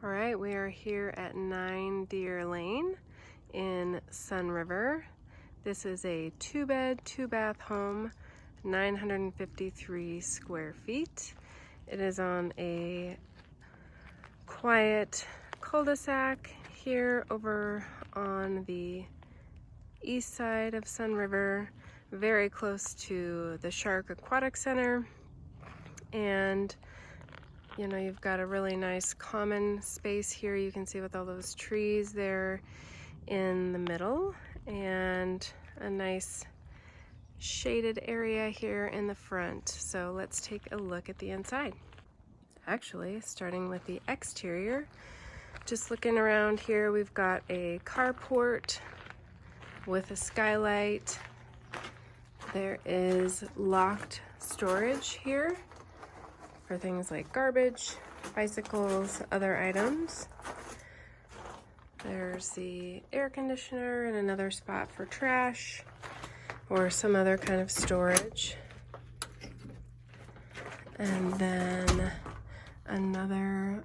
All right, we are here at 9 Deer Lane in Sunriver. This is a 2-bed, 2-bath home, 953 square feet. It is on a quiet cul-de-sac here over on the east side of Sunriver, very close to the Shark Aquatic Center. And you know, you've got a really nice common space here. You can see with all those trees there in the middle, and a nice shaded area here in the front. So let's take a look at the inside. Actually, starting with the exterior, just looking around here, we've got a carport with a skylight. There is locked storage here for things like garbage, bicycles, other items. There's the air conditioner and another spot for trash or some other kind of storage. And then another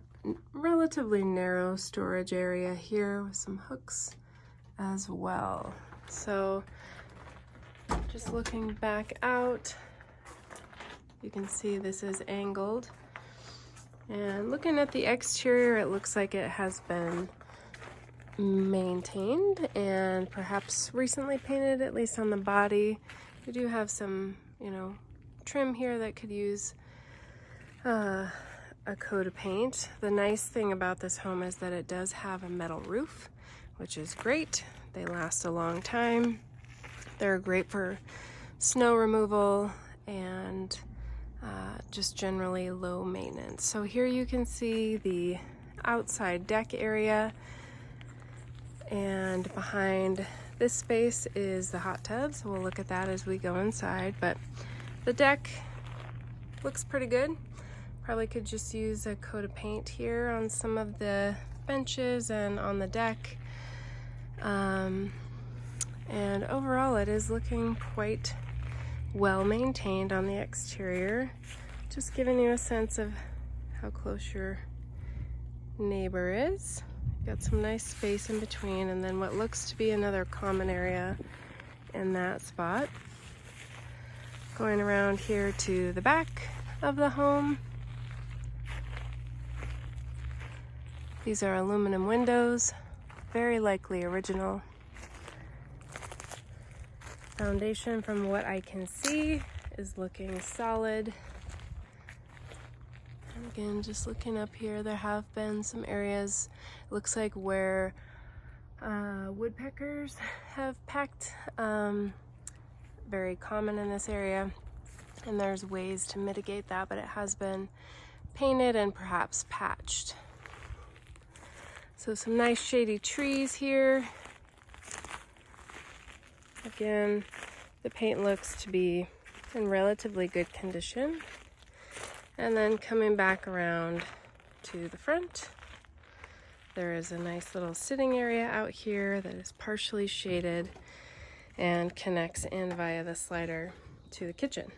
relatively narrow storage area here with some hooks as well. So just looking back out, you can see this is angled. And looking at the exterior, it looks like it has been maintained and perhaps recently painted, at least on the body. We do have some, trim here that could use a coat of paint. The nice thing about this home is that it does have a metal roof, which is great. They last a long time. They're great for snow removal and just generally low maintenance. So here you can see the outside deck area, and behind this space is the hot tub, so we'll look at that as we go inside. But the deck looks pretty good. Probably could just use a coat of paint here on some of the benches and on the deck. And overall it is looking quite well maintained on the exterior. Just giving you a sense of how close your neighbor is. Got some nice space in between, and then what looks to be another common area in that spot. Going around here to the back of the home. These are aluminum windows, very likely original. Foundation, from what I can see, is looking solid. And again, just looking up here, there have been some areas, it looks like, where woodpeckers have pecked. Very common in this area, and there's ways to mitigate that, but it has been painted and perhaps patched. So some nice shady trees here. Again, the paint looks to be in relatively good condition. And then coming back around to the front, there is a nice little sitting area out here that is partially shaded and connects in via the slider to the kitchen.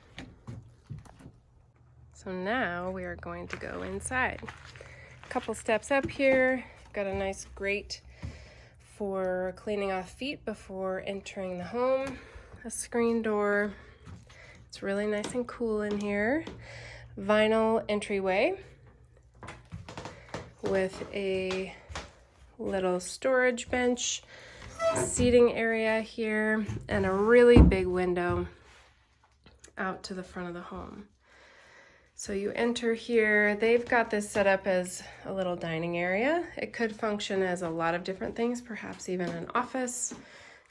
So now we are going to go inside. A couple steps up here, got a nice grate for cleaning off feet before entering the home. A screen door. It's really nice and cool in here. Vinyl entryway with a little storage bench, seating area here, and a really big window out to the front of the home. So you enter here. They've got this set up as a little dining area. It could function as a lot of different things, perhaps even an office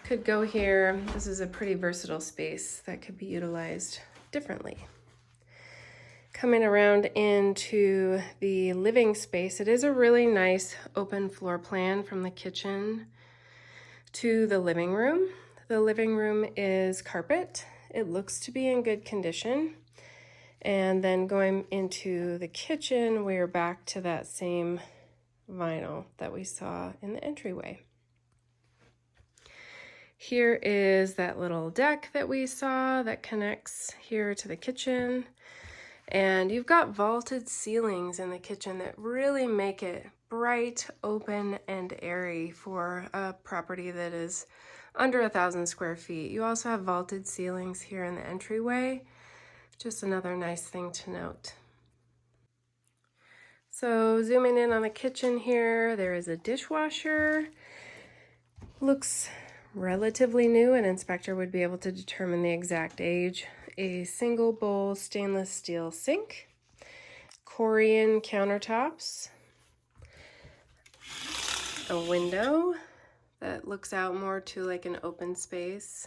could go here. This is a pretty versatile space that could be utilized differently. Coming around into the living space, it is a really nice open floor plan from the kitchen to the living room. The living room is carpet. It looks to be in good condition. And then going into the kitchen, we're back to that same vinyl that we saw in the entryway. Here is that little deck that we saw that connects here to the kitchen. And you've got vaulted ceilings in the kitchen that really make it bright, open, and airy for a property that is under 1,000 square feet. You also have vaulted ceilings here in the entryway. Just another nice thing to note. So zooming in on the kitchen here, there is a dishwasher. Looks relatively new. An inspector would be able to determine the exact age. A single bowl stainless steel sink, Corian countertops, a window that looks out more to like an open space,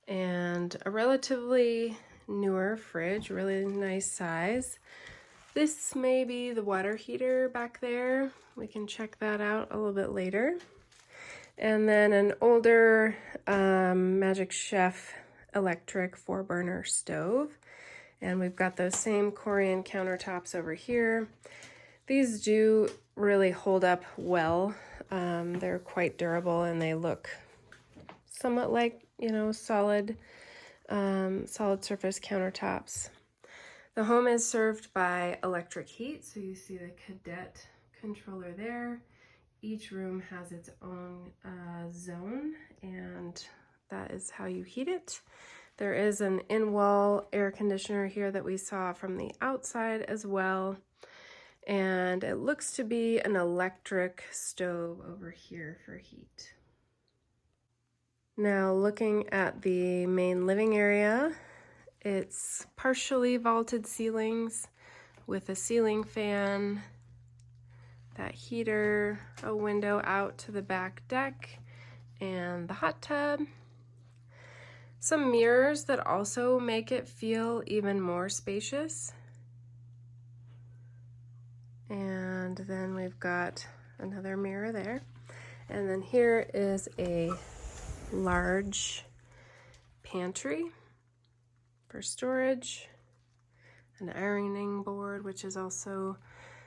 and a relatively newer fridge, really nice size. This may be the water heater back there. We can check that out a little bit later. And then an older Magic Chef electric 4-burner stove. And we've got those same Corian countertops over here. These do really hold up well. They're quite durable and they look somewhat like, you know, solid surface countertops. The home is served by electric heat, so you see the cadet controller there. Each room has its own zone, and that is how you heat it. There is an in-wall air conditioner here that we saw from the outside as well. And it looks to be an electric stove over here for heat. Now looking at the main living area, it's partially vaulted ceilings with a ceiling fan, that heater, a window out to the back deck, and the hot tub. Some mirrors that also make it feel even more spacious. And then we've got another mirror there. And then here is a large pantry for storage, an ironing board, which is also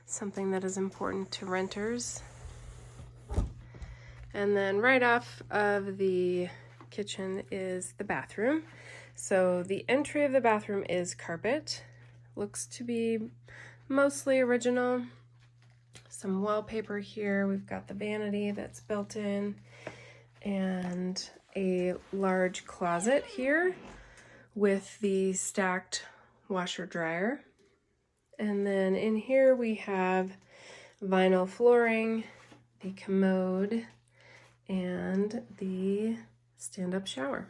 something that is important to renters. And then right off of the kitchen is the bathroom. So the entry of the bathroom is carpet. Looks to be mostly original. Some wallpaper here. We've got the vanity that's built in and a large closet here with the stacked washer dryer. And then in here we have vinyl flooring, the commode, and the stand-up shower,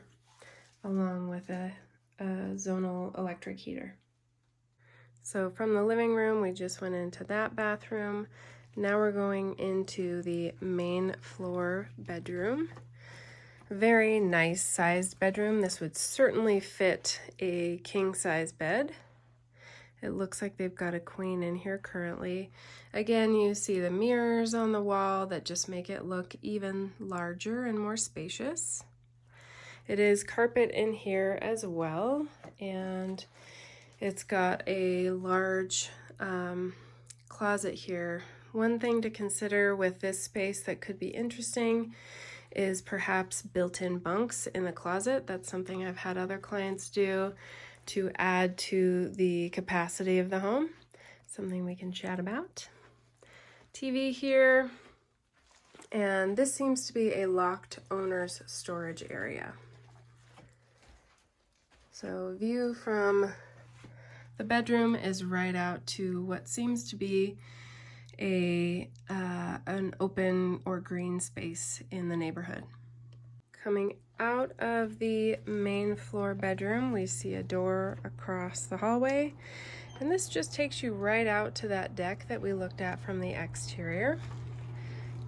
along with a zonal electric heater. So from the living room, we just went into that bathroom. Now we're going into the main floor bedroom. Very nice sized bedroom. This would certainly fit a king size bed. It looks like they've got a queen in here currently. Again, you see the mirrors on the wall that just make it look even larger and more spacious. It is carpet in here as well, and it's got a large closet here. One thing to consider with this space that could be interesting is perhaps built-in bunks in the closet. That's something I've had other clients do to add to the capacity of the home. Something we can chat about. TV here, and this seems to be a locked owner's storage area. So view from the bedroom is right out to what seems to be an open or green space in the neighborhood. Coming out of the main floor bedroom, we see a door across the hallway, and this just takes you right out to that deck that we looked at from the exterior.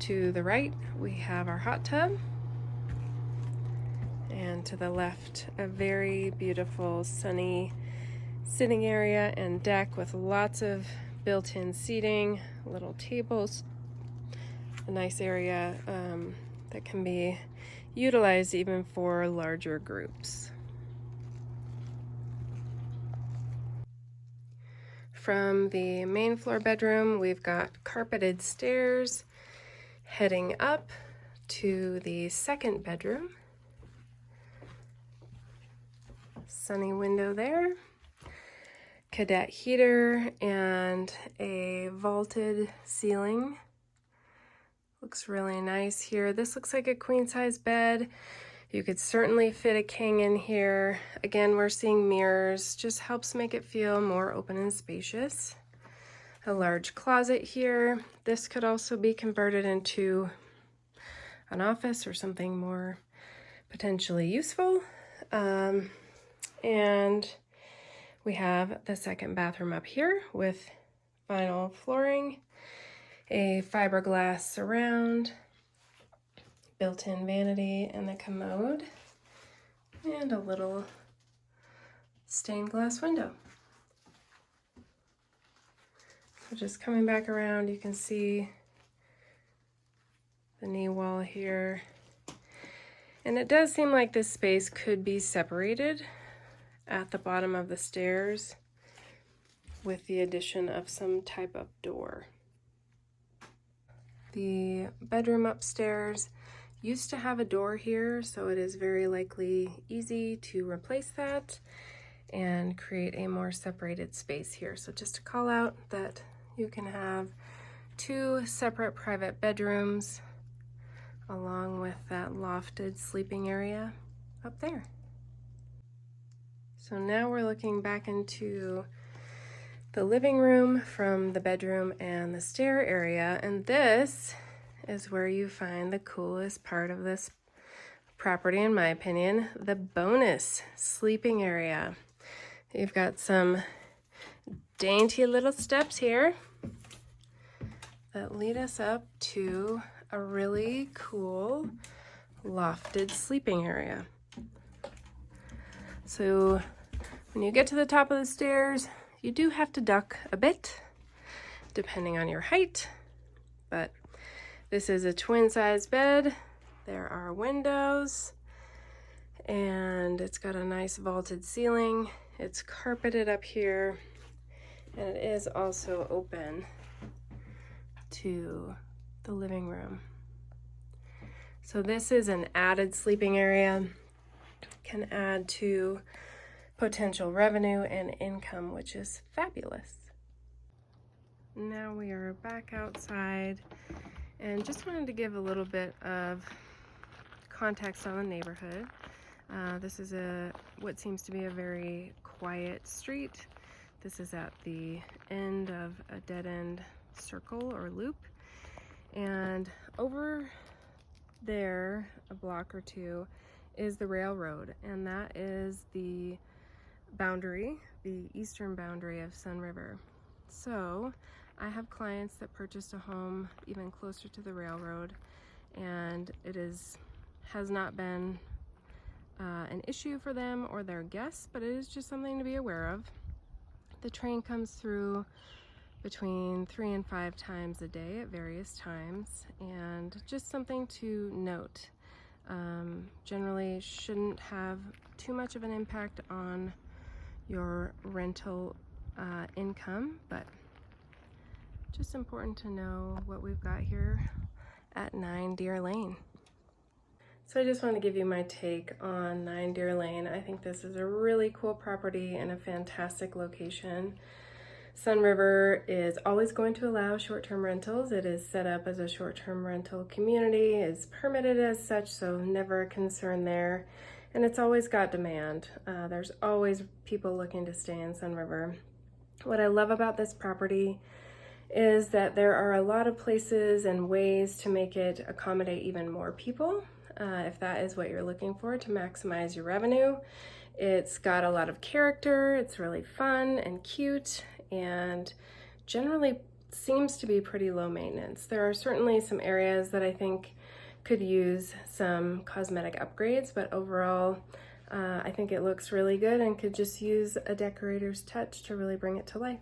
To the right, we have our hot tub, and to the left, a very beautiful sunny sitting area and deck with lots of built-in seating, little tables, a nice area that can be utilized even for larger groups. From the main floor bedroom, we've got carpeted stairs heading up to the second bedroom. Sunny window there. cadet heater and a vaulted ceiling. Looks really nice here. This looks like a queen size bed. You could certainly fit a king in here. Again, we're seeing mirrors, just helps make it feel more open and spacious. A large closet here. This could also be converted into an office or something more potentially useful. And we have the second bathroom up here with vinyl flooring, a fiberglass surround, built-in vanity in the commode, and a little stained glass window. So just coming back around, you can see the knee wall here. And it does seem like this space could be separated at the bottom of the stairs with the addition of some type of door. The bedroom upstairs used to have a door here, so it is very likely easy to replace that and create a more separated space here. So just to call out that you can have 2 separate private bedrooms along with that lofted sleeping area up there. So now we're looking back into the living room from the bedroom and the stair area, and this is where you find the coolest part of this property, in my opinion, the bonus sleeping area. You've got some dainty little steps here that lead us up to a really cool lofted sleeping area. So when you get to the top of the stairs, you do have to duck a bit depending on your height, but this is a twin size bed. There are windows and it's got a nice vaulted ceiling. It's carpeted up here and it is also open to the living room. So this is an added sleeping area, can add to potential revenue and income, which is fabulous. Now we are back outside and just wanted to give a little bit of context on the neighborhood. This is what seems to be a very quiet street. This is at the end of a dead-end circle or loop, and over there a block or two is the railroad, and that is the boundary, the eastern boundary of Sunriver. So I have clients that purchased a home even closer to the railroad, and it has not been an issue for them or their guests, but it is just something to be aware of. The train comes through between 3 and 5 times a day at various times, and just something to note. Generally shouldn't have too much of an impact on your rental income, but just important to know what we've got here at 9 Deer Lane. So I just want to give you my take on 9 Deer Lane. I think this is a really cool property in a fantastic location. Sunriver is always going to allow short-term rentals. It is set up as a short-term rental community, is permitted as such, so never a concern there. And it's always got demand. There's always people looking to stay in Sunriver. What I love about this property is that there are a lot of places and ways to make it accommodate even more people, if that is what you're looking for, to maximize your revenue. It's got a lot of character, it's really fun and cute, and generally seems to be pretty low maintenance. There are certainly some areas that I think could use some cosmetic upgrades, but overall I think it looks really good and could just use a decorator's touch to really bring it to life.